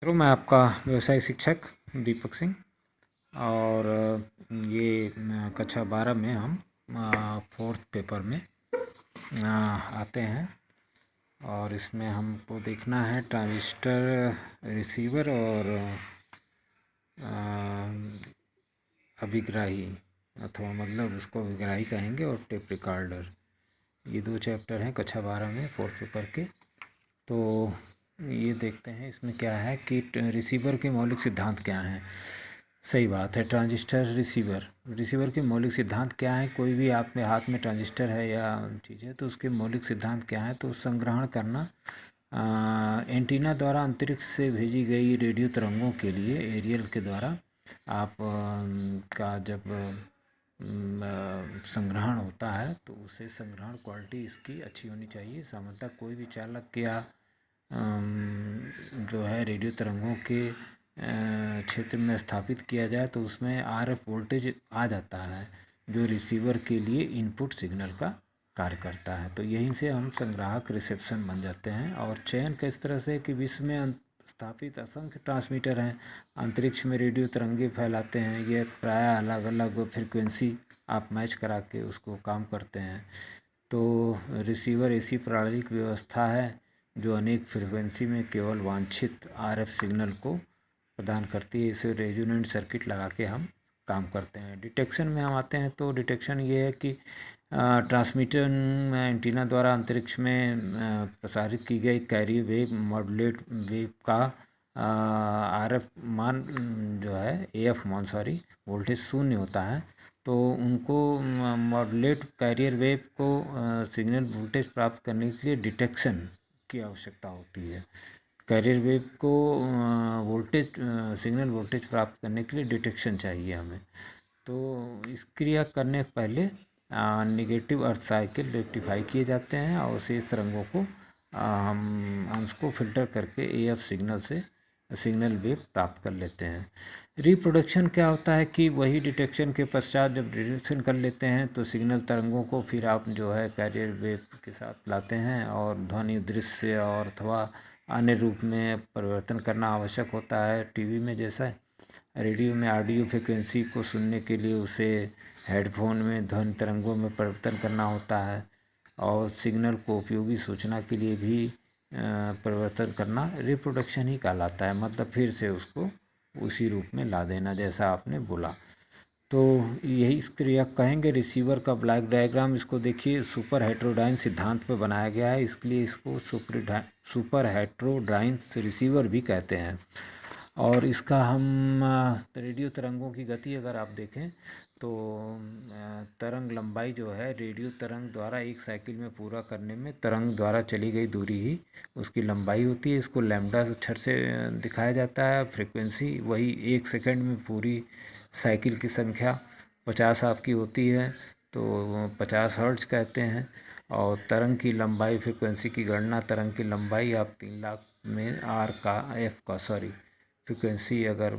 तो मैं आपका व्यवसाय शिक्षक दीपक सिंह और ये कक्षा 12 में हम 4th पेपर में आते हैं और इसमें हमको देखना है ट्रांजिस्टर रिसीवर और अभिग्राही अथवा मतलब उसको अभिग्राही कहेंगे और टेप रिकॉर्डर। ये 2 चैप्टर हैं कक्षा 12 में 4th पेपर के। तो ये देखते हैं इसमें क्या है कि रिसीवर के मौलिक सिद्धांत क्या हैं। सही बात है, ट्रांजिस्टर रिसीवर के मौलिक सिद्धांत क्या है। कोई भी आपके हाथ में ट्रांजिस्टर है या चीज़ है तो उसके मौलिक सिद्धांत क्या है। तो संग्रहण करना, एंटीना द्वारा अंतरिक्ष से भेजी गई रेडियो तरंगों के लिए एरियल के द्वारा आप का जब संग्रहण होता है तो उसे संग्रहण क्वालिटी इसकी अच्छी होनी चाहिए। सामान्यतः कोई भी चालक या जो है रेडियो तरंगों के क्षेत्र में स्थापित किया जाए तो उसमें आरएफ वोल्टेज आ जाता है जो रिसीवर के लिए इनपुट सिग्नल का कार्य करता है। तो यहीं से हम संग्राहक रिसेप्शन बन जाते हैं। और चयन किस तरह से कि विश्व में स्थापित असंख्य ट्रांसमीटर हैं, अंतरिक्ष में रेडियो तरंगे फैलाते हैं। ये प्रायः अलग अलग फ्रिक्वेंसी आप मैच करा के उसको काम करते हैं। तो रिसीवर ऐसी प्रणाली की व्यवस्था है जो अनेक फ्रिक्वेंसी में केवल वांछित आरएफ सिग्नल को प्रदान करती है। इसे रेजोनेंट सर्किट लगा के हम काम करते हैं। डिटेक्शन में हम आते हैं तो डिटेक्शन ये है कि ट्रांसमीटर एंटीना द्वारा अंतरिक्ष में प्रसारित की गई कैरियर वेव मॉड्यूलेट वेव का आरएफ मान जो है एएफ मान वोल्टेज 0 होता है। तो उनको मॉड्यूलेट कैरियर वेव को सिग्नल वोल्टेज प्राप्त करने के लिए डिटेक्शन की आवश्यकता होती है। कैरियर वेव को वोल्टेज सिग्नल वोल्टेज प्राप्त करने के लिए डिटेक्शन चाहिए हमें। तो इस क्रिया करने से पहले नेगेटिव अर्थ साइकिल रेक्टिफाई किए जाते हैं और शेष तरंगों को हम अंश को फिल्टर करके एएफ सिग्नल से सिग्नल वेव प्राप्त कर लेते हैं। रिप्रोडक्शन क्या होता है कि वही डिटेक्शन के पश्चात जब डिटेक्शन कर लेते हैं तो सिग्नल तरंगों को फिर आप जो है कैरियर वेव के साथ लाते हैं और ध्वनि दृश्य और अथवा अन्य रूप में परिवर्तन करना आवश्यक होता है। टीवी में जैसा रेडियो में ऑडियो फ्रिक्वेंसी को सुनने के लिए उसे हेडफोन में ध्वनि तरंगों में परिवर्तन करना होता है और सिग्नल को उपयोगी सूचना के लिए भी परिवर्तन करना रिप्रोडक्शन ही कहलाता है। मतलब फिर से उसको उसी रूप में ला देना जैसा आपने बोला। तो यही इस क्रिया कहेंगे। रिसीवर का ब्लॉक डायग्राम इसको देखिए, सुपर हेट्रोडाइन सिद्धांत पर बनाया गया है, इसलिए इसको सुपर हेट्रोडाइन रिसीवर भी कहते हैं। और इसका हम रेडियो तरंगों की गति अगर आप देखें तो तरंग लंबाई जो है रेडियो तरंग द्वारा एक साइकिल में पूरा करने में तरंग द्वारा चली गई दूरी ही उसकी लंबाई होती है। इसको लैम्डा अक्षर से दिखाया जाता है। फ्रिक्वेंसी वही 1 सेकंड में पूरी साइकिल की संख्या 50 आपकी होती है तो 50 हर्ट्ज कहते हैं। और तरंग की लंबाई फ्रिक्वेंसी की गणना तरंग की लंबाई आप 3 लाख में आर का एफ का फ्रिक्वेंसी अगर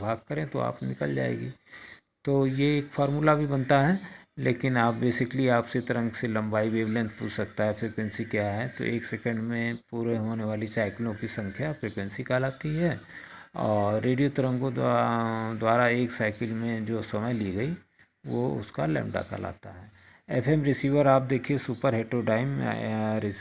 भाग करें तो आप निकल जाएगी। तो ये एक फार्मूला भी बनता है, लेकिन आप बेसिकली आपसे तरंग से लंबाई वेवलेंथ पूछ सकता है फ्रिक्वेंसी क्या है तो 1 सेकंड में पूरे होने वाली साइकिलों की संख्या फ्रिक्वेंसी कहलाती है। और रेडियो तरंगों द्वारा एक साइकिल में जो समय ली गई वो उसका लैम्डा कहलाता है। एफएम रिसीवर आप देखिए, सुपर हेट्रोडाइन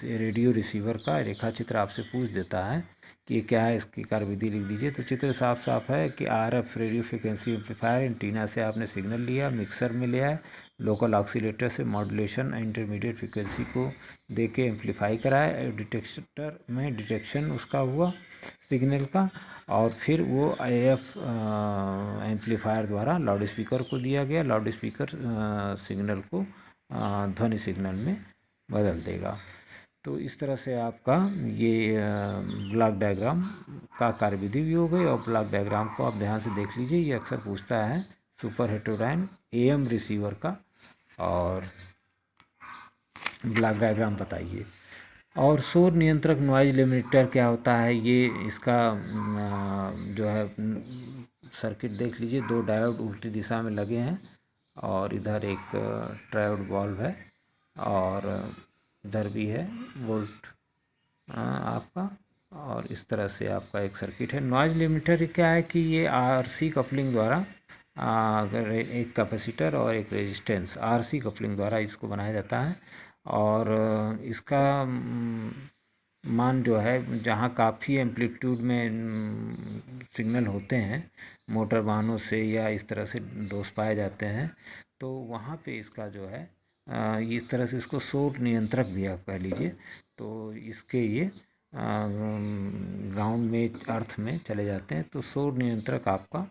रेडियो रिसीवर का रेखा चित्र आपसे पूछ देता है कि क्या है, इसकी कार्यविधि लिख दीजिए। तो चित्र साफ साफ है कि RF radio frequency amplifier antenna से आपने सिग्नल लिया, मिक्सर में लिया है, लोकल ऑक्सीलेटर से मॉड्यूलेशन इंटरमीडिएट फ्रिक्वेंसी को दे के एम्पलीफाई कराया, डिटेक्टर में डिटेक्शन उसका हुआ सिग्नल का, और फिर वो एएफ एम्पलीफायर द्वारा लाउड स्पीकर को दिया गया। लाउड स्पीकर सिग्नल को ध्वनि सिग्नल में बदल देगा। तो इस तरह से आपका ये ब्लॉक डायग्राम का कार्यविधि भी हो गई। और ब्लॉक डायग्राम को आप ध्यान से देख लीजिए, ये अक्सर पूछता है सुपर हेट्रोडाइन एएम रिसीवर का और ब्लॉक डायग्राम बताइए। और शोर नियंत्रक नॉइज लिमिटर क्या होता है, ये इसका जो है सर्किट देख लीजिए। 2 डायोड उल्टी दिशा में लगे हैं और इधर एक ट्रायोड वाल्व है और इधर भी है वोल्ट आपका और इस तरह से आपका एक सर्किट है। नॉइज़ लिमिटर क्या है कि ये आरसी कपलिंग द्वारा अगर एक कैपेसिटर और एक रेजिस्टेंस आरसी कपलिंग द्वारा इसको बनाया जाता है। और इसका मान जो है जहाँ काफ़ी एम्पलीट्यूड में सिग्नल होते हैं मोटर वाहनों से या इस तरह से दोष पाए जाते हैं, तो वहाँ पे इसका जो है इस तरह से इसको शोर नियंत्रक भी आप कह लीजिए। तो इसके ये ग्राउंड में अर्थ में चले जाते हैं, तो शोर नियंत्रक आपका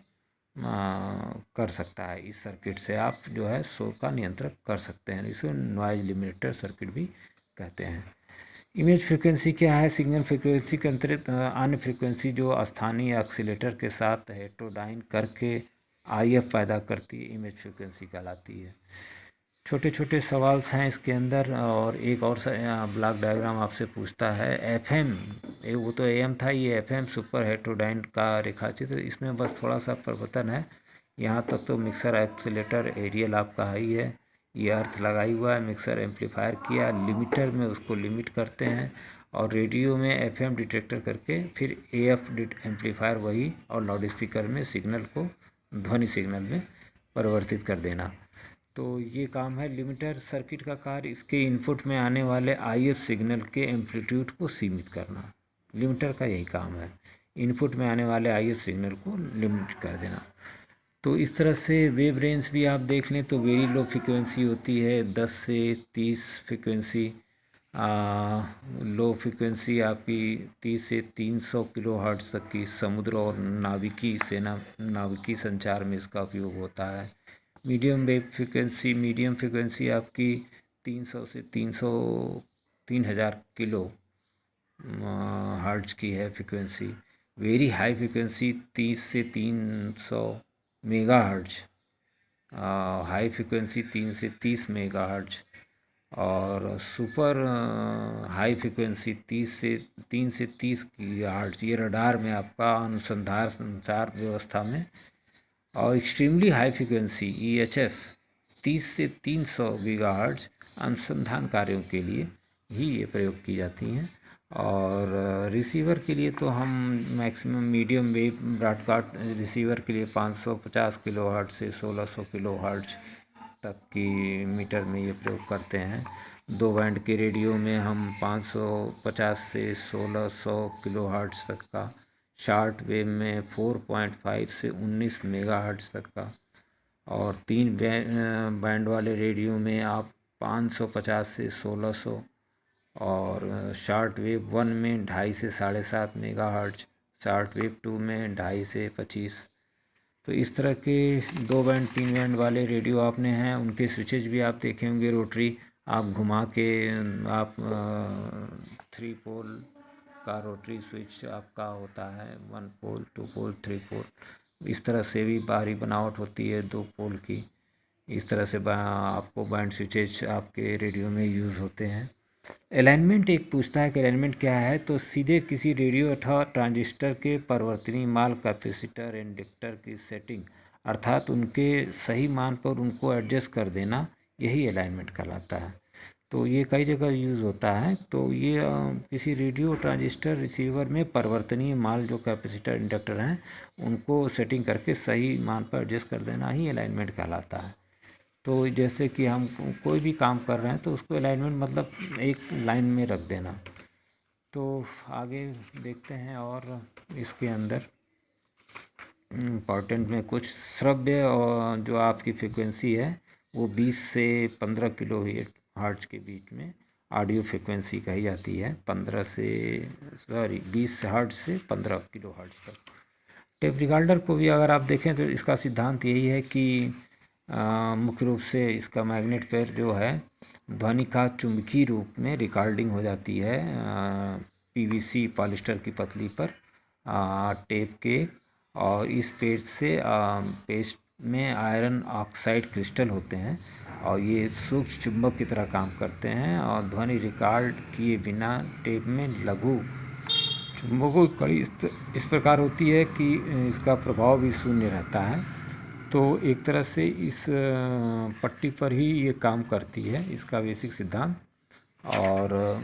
कर सकता है। इस सर्किट से आप जो है शोर का नियंत्रण कर सकते हैं, इसे नॉइज़ लिमिटर सर्किट भी कहते हैं। इमेज फ्रीक्वेंसी क्या है? सिग्नल फ्रीक्वेंसी के अंतरित अन्य फ्रीक्वेंसी जो स्थानीय ऑसिलेटर के साथ हेटेरोडाइन करके IF पैदा करती है, इमेज फ्रीक्वेंसी कहलाती है। छोटे छोटे सवाल हैं इसके अंदर। और एक और ब्लॉक डायग्राम आपसे पूछता है FM, वो तो AM था, ये FM सुपर हेटेरोडाइन का रेखाचित्र। इसमें बस थोड़ा सा परिवर्तन है, यहाँ तक तो मिक्सर एक्सीलेटर एरियल आपका ही है, ये अर्थ लगाई हुआ है। मिक्सर एम्पलीफायर किया, लिमिटर में उसको लिमिट करते हैं, और रेडियो में FM डिटेक्टर करके फिर AF एम्पलीफायर वही, और लाउड स्पीकर में सिग्नल को ध्वनि सिग्नल में परिवर्तित कर देना। तो ये काम है लिमिटर सर्किट का कार्य। इसके इनपुट में आने वाले IF सिग्नल के एम्पलीट्यूड को सीमित करना, लिमिटर का यही काम है, इनपुट में आने वाले IF सिग्नल को लिमिट कर देना। तो इस तरह से वेव रेंज भी आप देख लें तो वेरी लो फ्रिक्वेंसी होती है, 10 से 30 फ्रिक्वेंसी। लो फ्रिक्वेंसी आपकी 30 से 300 किलो हर्ट्ज तक की समुद्र और नाविकी संचार में इसका उपयोग होता है। मीडियम फ्रिक्वेंसी आपकी 300 से 3000 किलो हर्ट्ज की है फ्रिक्वेंसी। वेरी हाई फ्रिक्वेंसी 30 से 300 मेगा हर्ट्ज, हाई फ्रिक्वेंसी 3 से 30 मेगा हर्ट्ज। और सुपर हाई फ्रिक्वेंसी 3 से 30 गीगाहर्ट्ज, ये रडार में आपका अनुसंधान संचार व्यवस्था में। और एक्सट्रीमली हाई फ्रिक्वेंसी EHF 30 से 300 गीगाहर्ट्ज अनुसंधान कार्यों के लिए ही ये प्रयोग की जाती हैं। और रिसीवर के लिए तो हम maximum medium wave broadcast receiver के लिए 550 किलोहर्ट्ज से 1600 किलोहर्ट्ज तक की मीटर में ये प्रयोग करते हैं। 2 बैंड के रेडियो में हम 550 से 1600 किलोहर्ट्ज तक का, शॉर्ट वेव में 4.5 से 19 मेगाहर्ट्ज तक का, और 3 बैंड वाले रेडियो में आप 550 से 1600, और शॉर्ट वेव 1 में 2.5 से 7.5 मेगाहर्ट्ज, शॉर्ट वेव 2 में 2.5 से 25। तो इस तरह के 2 बैंड 3 बैंड वाले रेडियो आपने हैं, उनके स्विचेज भी आप देखे होंगे रोटरी, आप घुमा के आप 3 पोल का रोटरी स्विच आपका होता है, 1 पोल 2 पोल 3 पोल, इस तरह से भी बाहरी बनावट होती है 2 पोल की। इस तरह से आपको बैंड स्विचेज आपके रेडियो में यूज़ होते हैं। अलाइनमेंट एक पूछता है कि अलाइनमेंट क्या है, तो सीधे किसी रेडियो अथवा ट्रांजिस्टर के परिवर्तनीय मान कैपेसिटर इंडक्टर की सेटिंग अर्थात उनके सही मान पर उनको एडजस्ट कर देना, यही अलाइनमेंट कहलाता है। तो ये कई जगह यूज़ होता है। तो ये किसी रेडियो ट्रांजिस्टर रिसीवर में परिवर्तनीय मान जो कैपेसिटर इंडक्टर हैं उनको सेटिंग करके सही मान पर एडजस्ट कर देना ही अलाइनमेंट कहलाता है। तो जैसे कि हम कोई भी काम कर रहे हैं तो उसको अलाइनमेंट मतलब एक लाइन में रख देना। तो आगे देखते हैं, और इसके अंदर इम्पॉर्टेंट में कुछ श्रव्य और जो आपकी फ्रिक्वेंसी है वो 20 से 15 किलो हर्ट्ज के बीच में ऑडियो फ्रिक्वेंसी कही जाती है। 20 हर्ट्ज से 15 किलो हर्ट्ज तक। टेप रिकॉर्डर को भी अगर आप देखें तो इसका सिद्धांत यही है कि मुख्य रूप से इसका मैग्नेट पर जो है ध्वनि का चुंबकीय रूप में रिकॉर्डिंग हो जाती है PVC पॉलिस्टर की पतली पर टेप के, और इस पेस्ट में आयरन ऑक्साइड क्रिस्टल होते हैं और ये सूक्ष्म चुंबक की तरह काम करते हैं, और ध्वनि रिकॉर्ड किए बिना टेप में लघु चुंबकों की कड़ी इस प्रकार होती है कि इसका प्रभाव भी शून्य रहता है। तो एक तरह से इस पट्टी पर ही ये काम करती है, इसका बेसिक सिद्धांत। और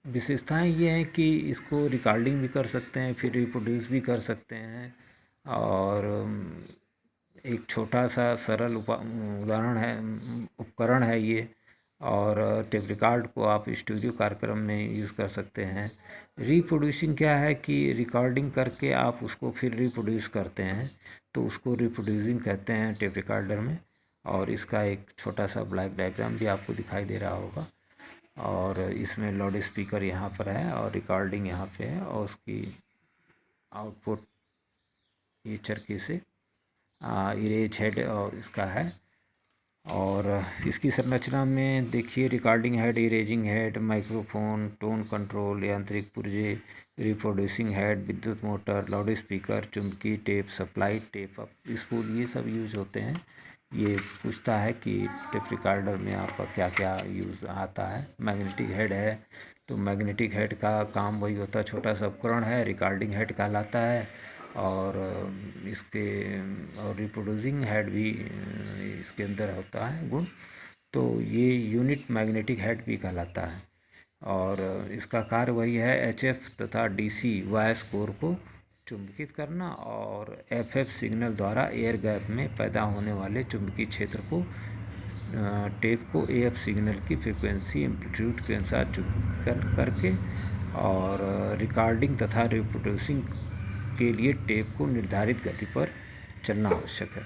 विशेषताएं ये हैं कि इसको रिकॉर्डिंग भी कर सकते हैं, फिर रिप्रोड्यूस भी कर सकते हैं। और एक छोटा सा सरल उदाहरण है, उपकरण है ये। और टेप रिकॉर्ड को आप स्टूडियो कार्यक्रम में यूज़ कर सकते हैं। रिप्रोड्यूसिंग क्या है कि रिकॉर्डिंग करके आप उसको फिर रिप्रोड्यूस करते हैं, तो उसको रिप्रोड्यूसिंग कहते हैं टेप रिकॉर्डर में। और इसका एक छोटा सा ब्लैक डायग्राम भी आपको दिखाई दे रहा होगा। और इसमें लाउड स्पीकर यहाँ पर है और रिकॉर्डिंग यहाँ पे है, और उसकी आउटपुट ये चरखी से इरेज हेड और इसका है। और इसकी संरचना में देखिए, recording head, erasing head, microphone, tone control, यांत्रिक पुर्जे, रिप्रोड्यूसिंग हेड, विद्युत मोटर, लाउड स्पीकर, चुंबकी tape, supply tape up spool, ये सब यूज़ होते हैं। ये पूछता है कि टेप रिकॉर्डर में आपका क्या क्या यूज़ आता है। मैग्नेटिक हेड है, तो मैग्नेटिक हेड का काम वही होता है, छोटा सा उपकरण है, रिकॉर्डिंग हेड कहलाता है। और इसके और रिप्रोड्यूसिंग हेड भी इसके अंदर होता है गुण, तो ये यूनिट मैग्नेटिक हेड भी कहलाता है। और इसका कार्य वही है, एचएफ तथा डीसी वॉइस कोर को चुंबकित करना, और एफएफ सिग्नल द्वारा एयर गैप में पैदा होने वाले चुंबकीय क्षेत्र को टेप को एएफ सिग्नल की फ्रीक्वेंसी एम्पलीट्यूड के अनुसार चुंबकित करके, और रिकॉर्डिंग तथा रिप्रोड्यूसिंग के लिए टेप को निर्धारित गति पर चलना आवश्यक है।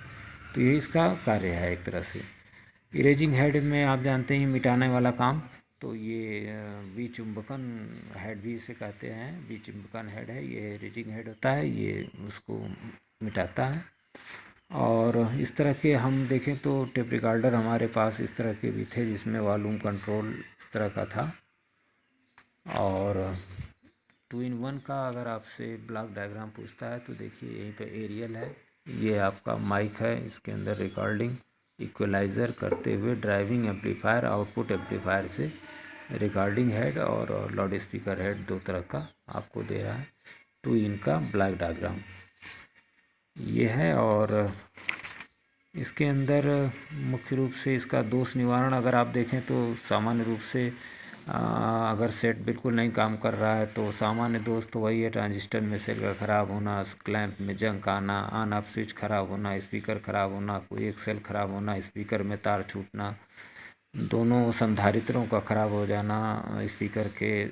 तो ये इसका कार्य है एक तरह से। इरेजिंग हेड में आप जानते हैं मिटाने वाला काम, तो ये विचुंबकन हेड भी इसे कहते हैं, विचुंबकन हेड है ये। इरेजिंग हेड होता है, ये उसको मिटाता है। और इस तरह के हम देखें तो टेप रिकॉर्डर हमारे पास इस तरह के भी थे, जिसमें वॉल्यूम कंट्रोल इस तरह का था। और 2-in-1 का अगर आपसे ब्लॉक डायग्राम पूछता है तो देखिए, यहीं पे एरियल है, ये आपका माइक है, इसके अंदर रिकॉर्डिंग इक्वलाइज़र करते हुए ड्राइविंग एम्पलीफायर, आउटपुट एम्पलीफायर से रिकॉर्डिंग हेड और लाउड स्पीकर हेड, दो तरह का आपको दे रहा है। 2-in का ब्लॉक डायग्राम ये है। और इसके अंदर मुख्य रूप से इसका दोष निवारण अगर आप देखें तो सामान्य रूप से अगर सेट बिल्कुल नहीं काम कर रहा है तो सामान्य दोष तो वही है, ट्रांजिस्टर में सेल का ख़राब होना, क्लैंप में जंग आना, ऑन ऑफ स्विच ख़राब होना, स्पीकर ख़राब होना, कोई एक सेल ख़राब होना, स्पीकर में तार छूटना, दोनों संधारित्रों का ख़राब हो जाना स्पीकर के,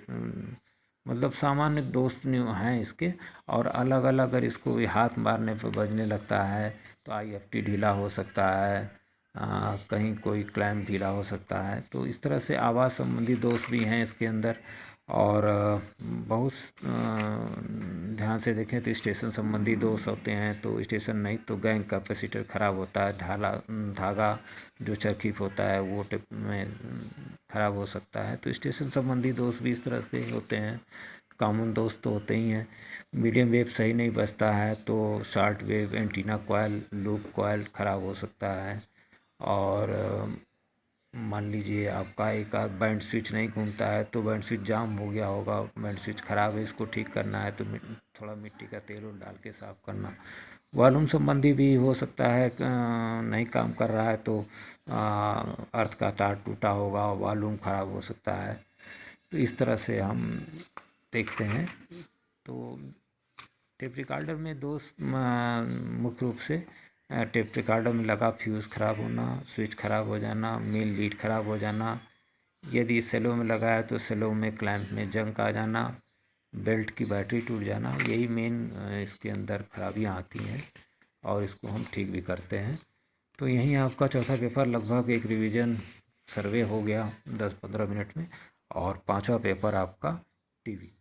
मतलब सामान्य दोष हैं इसके। और अलग अलग अगर इसको हाथ मारने पर बजने लगता है तो IFT ढीला हो सकता है, कहीं कोई क्लैंप ढीला हो सकता है। तो इस तरह से आवाज़ संबंधी दोष भी हैं इसके अंदर। और बहुत ध्यान से देखें तो स्टेशन संबंधी दोष होते हैं, तो स्टेशन नहीं तो गैंग कैपेसिटर ख़राब होता है, धागा जो चरखी होता है वो टिप में ख़राब हो सकता है। तो स्टेशन संबंधी दोष भी इस तरह के होते हैं, कॉमन दोष तो होते ही हैं। मीडियम वेव सही नहीं बजता है तो short wave antenna coil, loop coil ख़राब हो सकता है। और मान लीजिए आपका एक आध बैंड स्विच नहीं घूमता है तो बैंड स्विच जाम हो गया होगा, बैंड स्विच ख़राब है, इसको ठीक करना है तो थोड़ा मिट्टी का तेल डाल के साफ़ करना। वॉल्यूम संबंधी भी हो सकता है, नहीं काम कर रहा है तो अर्थ का तार टूटा होगा, वॉल्यूम ख़राब हो सकता है। तो इस तरह से हम देखते हैं। तो टेप रिकॉर्डर में दोष मुख्य रूप से टेप रिकॉर्डर में लगा फ्यूज़ ख़राब होना, स्विच ख़राब हो जाना, मेन लीड ख़राब हो जाना, यदि सेलो में लगा है तो सेलो में क्लैंप में जंग आ जाना, बेल्ट की बैटरी टूट जाना, यही मेन इसके अंदर खराबियाँ आती हैं और इसको हम ठीक भी करते हैं। तो यहीं आपका चौथा पेपर लगभग एक रिवीजन सर्वे हो गया 10-15 मिनट में। और पांचवा पेपर आपका टीवी,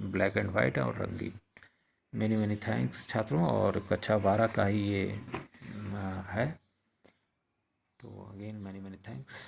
ब्लैक एंड वाइट और रंगीन। मेनी थैंक्स छात्रों, और कक्षा 12 का ही ये है। तो अगेन मेनी थैंक्स।